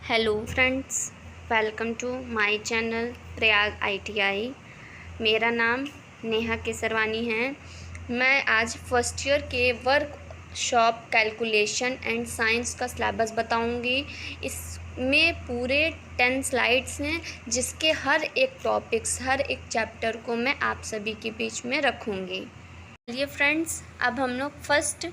Hello friends, welcome to my channel Prayag ITI। मेरा नाम नेहा केसरवानी है। मैं आज फर्स्ट ईयर के वर्कशॉप कैलकुलेशन एंड साइंस का सिलेबस बताऊंगी। इसमें पूरे 10 स्लाइड्स हैं, जिसके हर एक टॉपिक्स, हर एक चैप्टर को मैं आप सभी के बीच में रखूंगी। चलिए फ्रेंड्स, अब हम लोग फर्स्ट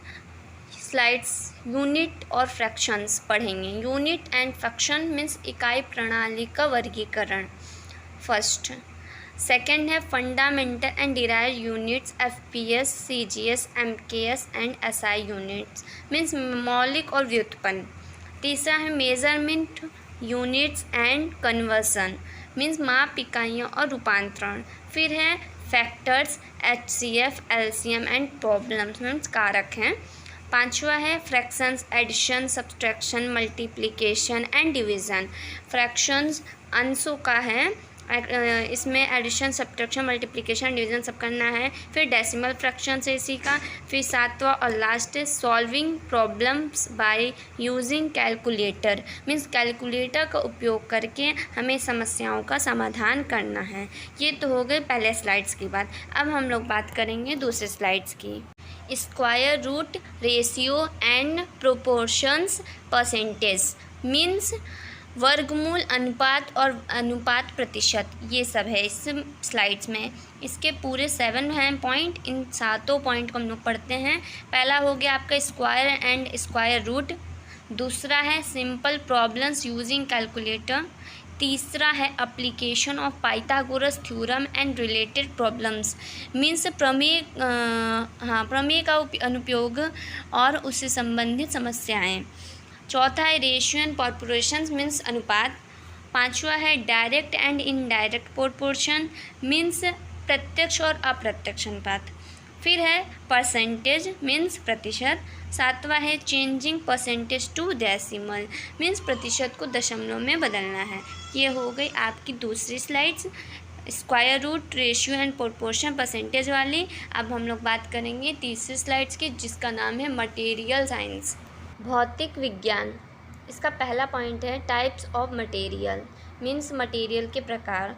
स्लाइड्स यूनिट और फ्रैक्शंस पढ़ेंगे। यूनिट एंड फ्रैक्शन मीन्स इकाई प्रणाली का वर्गीकरण फर्स्ट। सेकंड है fundamental and derived units FPS, CGS, MKS and SI units means मौलिक और व्युत्पन्न। तीसरा है measurement units and conversion means माप इकाइयाँ और रूपांतरण। फिर है factors HCF, LCM and problems means कारक हैं। पांचवा है fractions addition, subtraction, multiplication and division. Fractions अंशों का है, इसमें एडिशन, सब्सट्रैक्शन, मल्टीप्लिकेशन, डिवीज़न सब करना है। फिर डेसिमल फ्रैक्शन है इसी का। फिर सातवां और लास्ट है solving problems by using calculator means calculator का उपयोग करके हमें समस्याओं का समाधान करना है। ये तो हो गए पहले स्लाइड्स की बात। अब हम लोग बात करेंगे दूसरे स्लाइड्स की। Square root, ratio and proportions, percentage means वर्गमूल, अनुपात और अनुपात प्रतिशत, ये सब है इस स्लाइड्स में। इसके पूरे 7 हैं पॉइंट। इन सातों पॉइंट को हम लोग पढ़ते हैं। पहला हो गया आपका स्क्वायर एंड स्क्वायर रूट। दूसरा है सिंपल प्रॉब्लम्स यूजिंग कैलकुलेटर। तीसरा है application of Pythagoras theorem and related problems means प्रमेय का अनुप्रयोग और उससे संबंधित समस्याएं। चौथा है रेशियो एंड प्रोपोर्शन मीन्स अनुपात। पांचवा है direct and indirect proportion means प्रत्यक्ष और अप्रत्यक्ष अनुपात। फिर है परसेंटेज मीन्स प्रतिशत। सातवां है changing percentage to decimal means प्रतिशत को दशमलव में बदलना है। ये हो गई आपकी दूसरी slides, square root, ratio and proportion, percentage वाली। अब हम लोग बात करेंगे तीसरी स्लाइड्स की, जिसका नाम है मटेरियल साइंस, भौतिक विज्ञान। इसका पहला पॉइंट है types of material means material के प्रकार।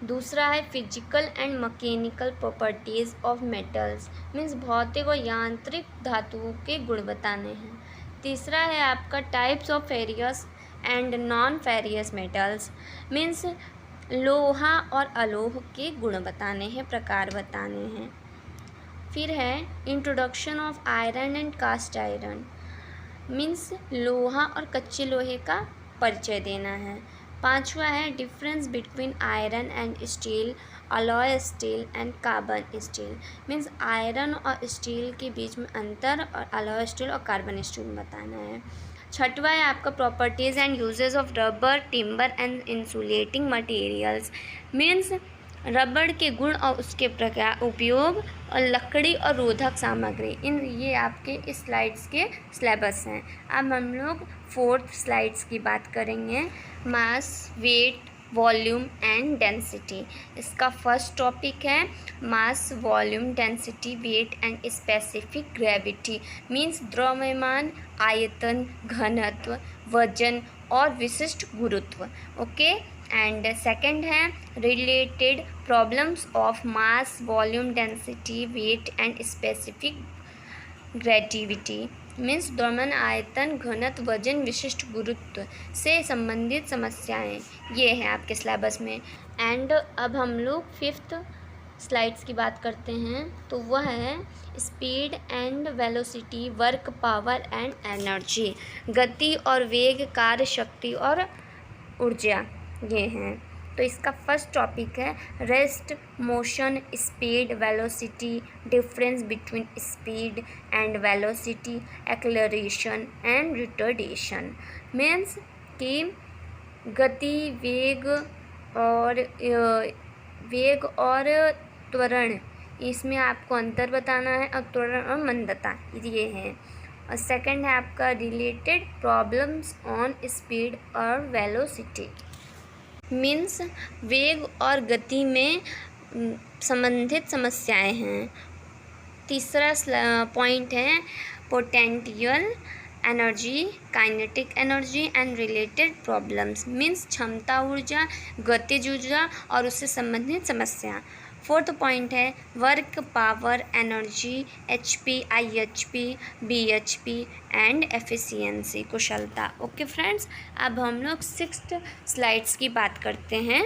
दूसरा है physical and mechanical properties of metals means भौतिक और यांत्रिक धातुओं के गुण बताने हैं। तीसरा है आपका types of furious and non furious metals means लोहा और अलोह के गुण बताने हैं, प्रकार बताने हैं। फिर है introduction of iron and cast iron means लोहा और कच्चे लोहे का परिचय देना है। पांचवा है difference between iron and steel, alloy steel and carbon steel means iron और स्टील के बीच में अंतर और अलॉय स्टील और कार्बन स्टील बताना है। छठवा है आपका properties and uses of rubber, timber and insulating materials means रबड़ के गुण और उसके प्रकार उपयोग और लकड़ी और रोधक सामग्री। ये आपके इस स्लाइड्स के सिलेबस हैं। अब हम लोग फोर्थ स्लाइड्स की बात करेंगे, mass, weight, volume and density. इसका फर्स्ट टॉपिक है mass, volume, density, weight and specific gravity means द्रव्यमान, आयतन, घनत्व, वजन और विशिष्ट गुरुत्व। ओके। एंड सेकंड है related problems of mass, volume, density, weight and specific gravity means द्रव्यमान, आयतन, घनत्व, वजन, विशिष्ट गुरुत्व से संबंधित समस्याएं। ये हैं आपके सिलेबस में। एंड अब हम लोग फिफ्थ स्लाइड्स की बात करते हैं, तो वह है speed and velocity, work, power and energy, गति और वेग, कार्य शक्ति और ऊर्जा, ये हैं। तो इसका फर्स्ट टॉपिक है rest, motion, speed, velocity, difference between speed and velocity, acceleration and retardation means कि गति, वेग और त्वरण, इसमें आपको अंतर बताना है, और त्वरण और मंदता, ये है। और सेकंड है आपका रिलेटेड प्रॉब्लम्स ऑन स्पीड और वेलोसिटी मीन्स वेग और गति में संबंधित समस्याएं हैं। तीसरा पॉइंट है potential energy, kinetic energy and related problems means क्षमता ऊर्जा, गतिज ऊर्जा और उससे संबंधित समस्या। फोर्थ पॉइंट है work power energy, HP, IHP, BHP and efficiency, कुशलता। ओके फ्रेंड्स, अब हम लोग 6th स्लाइड्स की बात करते हैं।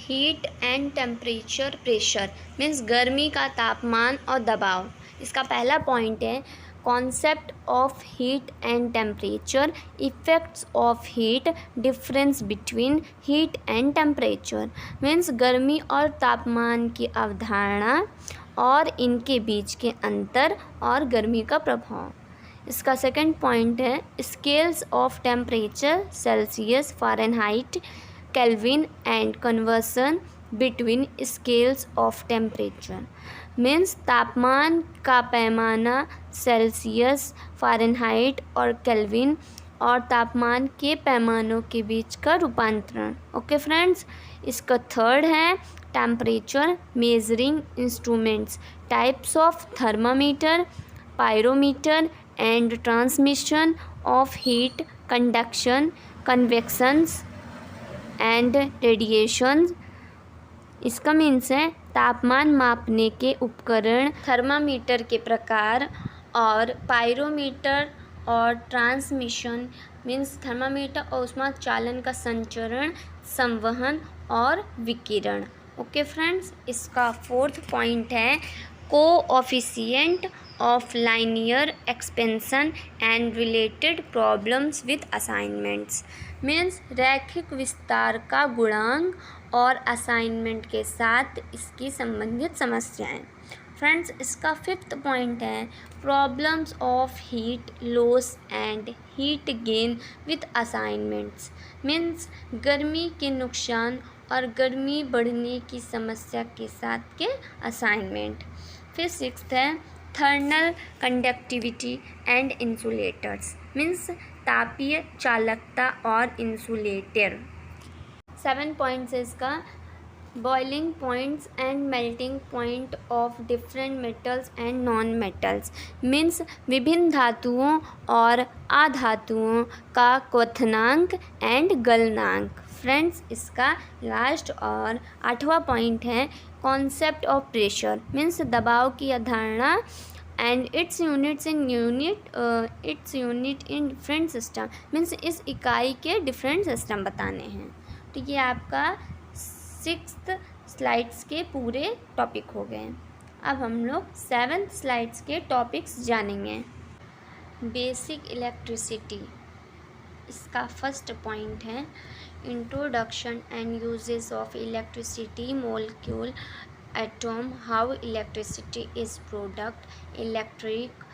Heat and temperature pressure means गर्मी का तापमान और दबाव। इसका पहला पॉइंट है concept of heat and temperature, effects of heat, difference between heat and temperature means गर्मी और तापमान की अवधारणा और इनके बीच के अंतर और गर्मी का प्रभाव। इसका सेकंड पॉइंट है scales of temperature, Celsius, Fahrenheit, kelvin and conversion between scales of temperature means तापमान का पैमाना सेल्सियस, फ़ारेनहाइट और केल्विन और तापमान के पैमानों के बीच का रूपांतरण। ओके फ्रेंड्स, इसका थर्ड है temperature measuring instruments, types of thermometer, pyrometer and transmission of heat, conduction, convections and radiation. इसका मीन्स है तापमान मापने के उपकरण, थर्मामीटर के प्रकार और पायरोमीटर और ट्रांसमिशन मीन्स थर्मामीटर और ऊष्मा चालन का संचरण, संवहन और विकिरण। ओके फ्रेंड्स, इसका फोर्थ पॉइंट है coefficient of linear expansion and related problems with assignments means रैखिक विस्तार का गुणांक और असाइनमेंट के साथ इसकी संबंधित समस्याएं। फ्रेंड्स, इसका फिफ्थ पॉइंट है problems of heat loss and heat gain with assignments means गर्मी के नुकसान और गर्मी बढ़ने की समस्या के साथ के असाइनमेंट। फिर सिक्स्थ है thermal conductivity and insulators means तापीय चालकता और इंसुलेटर। 7 पॉइंट्स है इसका boiling points and melting point of different metals and non metals means विभिन्न धातुओं और अधातुओं का क्वथनांक एंड गलनांक। फ्रेंड्स, इसका लास्ट और 8वां पॉइंट है कॉन्सेप्ट ऑफ प्रेशर मीन्स दबाव की अवधारणा and its unit in different system means इस इकाई के डिफरेंट सिस्टम बताने हैं। तो ये आपका 6th स्लाइड्स के पूरे टॉपिक हो गए। अब हम लोग 7th स्लाइड्स के टॉपिक्स जानेंगे। बेसिक इलेक्ट्रिसिटी, इसका फर्स्ट पॉइंट है introduction and uses of electricity, molecule, atom, how electricity is product, electric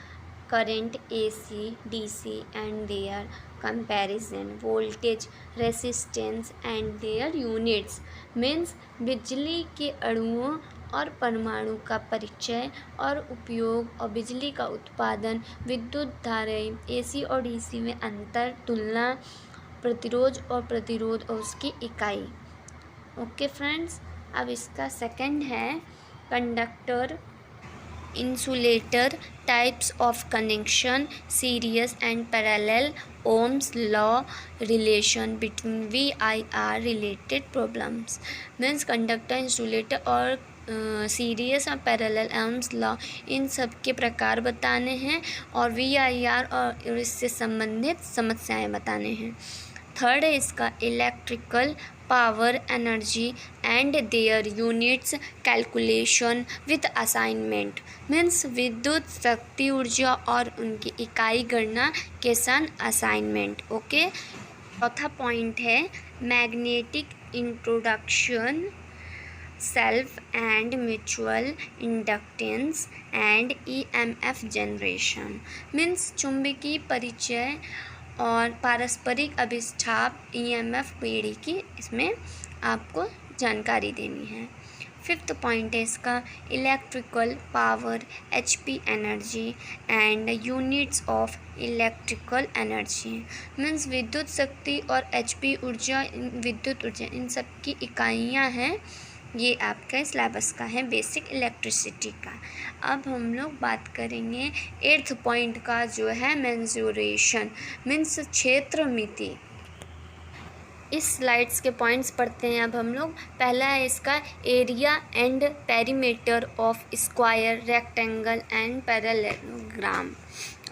current, AC, DC and their comparison, voltage, resistance and their units means बिजली के अणुओं और परमाणु का परिचय और उपयोग और बिजली का उत्पादन, विद्युत धाराएं, AC और DC में अंतर, तुलना, प्रतिरोध और उसकी इकाई। ओके फ्रेंड्स, अब इसका सेकंड है conductor, insulator, types of connection, series and parallel, Ohm's law, relation between VIR related problems means conductor, insulator और सीरीज और पैरेलल, ओम्स लॉ, इन सब के प्रकार बताने हैं और VIR और इससे संबंधित समस्याएं बताने हैं। थर्ड है इसका electrical power energy and their units, calculation with assignment means विद्युत शक्ति ऊर्जा और उनकी इकाई गणना के साथ असाइनमेंट। ओके, चौथा पॉइंट है magnetic introduction, self and mutual inductance and EMF generation means चुंबकीय परिचय और पारस्परिक अभिष्ठाप EMF पीढ़ी की इसमें आपको जानकारी देनी है। फिफ्थ पॉइंट है इसका electrical power, HP energy and units of electrical energy means विद्युत शक्ति और HP ऊर्जा, विद्युत ऊर्जा इन सब की इकाइयाँ हैं ये आपका सिलेबस का है बेसिक इलेक्ट्रिसिटी का। अब हम लोग बात करेंगे 8th पॉइंट का जो है मेंसुरेशन मीन्स क्षेत्र मिति। इस स्लाइड्स के पॉइंट्स पढ़ते हैं अब हम लोग। पहला है इसका area and perimeter of square rectangle and parallelogram.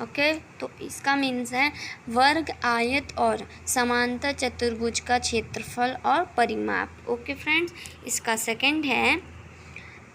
Okay, तो इसका मीन्स है वर्ग, आयत और समांतर चतुर्भुज का क्षेत्रफल और परिमाप। ओके फ्रेंड्स, इसका सेकंड है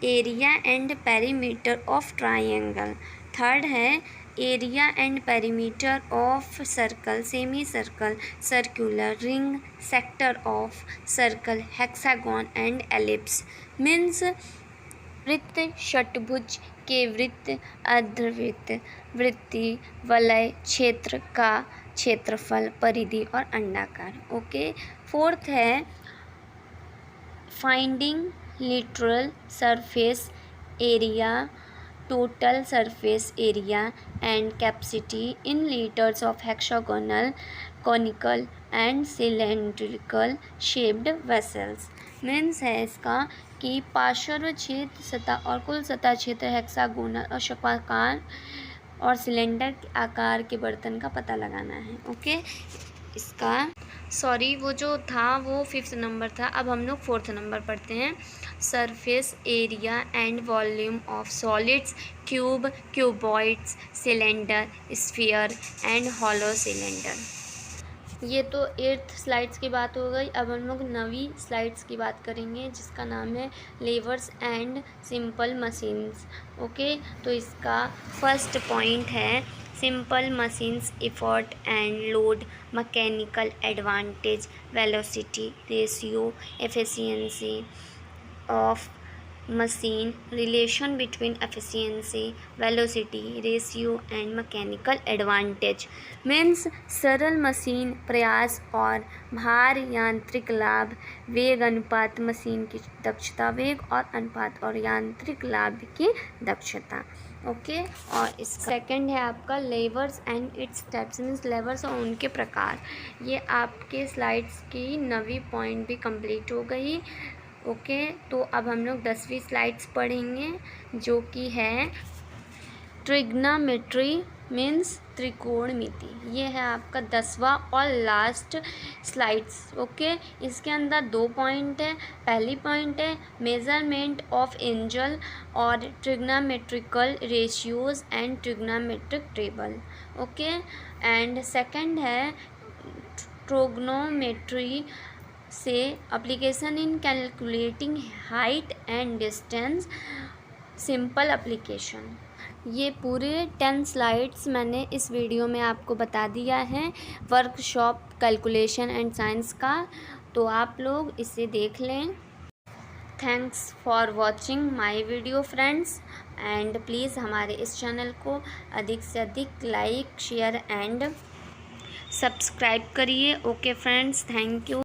area and perimeter of triangle. Third है area and perimeter of circle, semi circle, circular, ring, sector of circle, hexagon and ellipse. Means वृत्त, षट्भुज के वृत्त, अर्धवृत्त, वृत्ति, वलय, क्षेत्र का क्षेत्रफल, परिधि और अंडाकार। ओके, फोर्थ है finding literal surface area, total surface area and capacity in liters of hexagonal, conical and cylindrical shaped vessels। Means है इसका कि पार्श्व क्षेत्र, सतह और कुल सतह क्षेत्र हेक्सागोनल और शंक्वाकार और सिलेंडर आकार के बर्तन का पता लगाना है। ओके, इसका वो जो था वो 5th नंबर था। अब हम लोग 4th नंबर पढ़ते हैं। Surface area and volume of solids, cube, cuboids, cylinder, sphere and hollow cylinder. ये तो 8th स्लाइड्स की बात हो गई। अब हम लोग 9वीं स्लाइड्स की बात करेंगे जिसका नाम है levers and simple machines. Okay, तो इसका फर्स्ट पॉइंट है simple machines effort and load, mechanical advantage, velocity, ratio, efficiency of machine, relation between efficiency, velocity, ratio and mechanical advantage. Means सरल मशीन प्रयास और भार, यांत्रिक लाभ, वेग अनुपात मशीन की दक्षता, वेग और अनुपात और यांत्रिक लाभ की दक्षता। ओके, और इस सेकंड है आपका levers and its types. Means levers और उनके प्रकार। ये आपके स्लाइड्स की 9वीं पॉइंट भी कंप्लीट हो गई। ओके, तो अब हम लोग 10वीं स्लाइड्स पढ़ेंगे जो कि है ट्रिग्नोमेट्री मीन्स त्रिकोणमिति। ये है आपका 10वां और लास्ट स्लाइड्स। ओके, इसके अंदर 2 पॉइंट है। पहली पॉइंट है मेजरमेंट ऑफ एंगल और trigonometrical ratios and trigonometric table. Okay, and second है ट्रिग्नोमेट्री से application in calculating height and distance, simple application. ये पूरे 10 स्लाइड्स मैंने इस वीडियो में आपको बता दिया है वर्कशॉप कैलकुलेशन एंड साइंस का, तो आप लोग इसे देख लें। Thanks for watching my video friends, and please हमारे इस चैनल को अधिक से अधिक लाइक, शेयर एंड सब्सक्राइब करिए। Okay friends, thank you.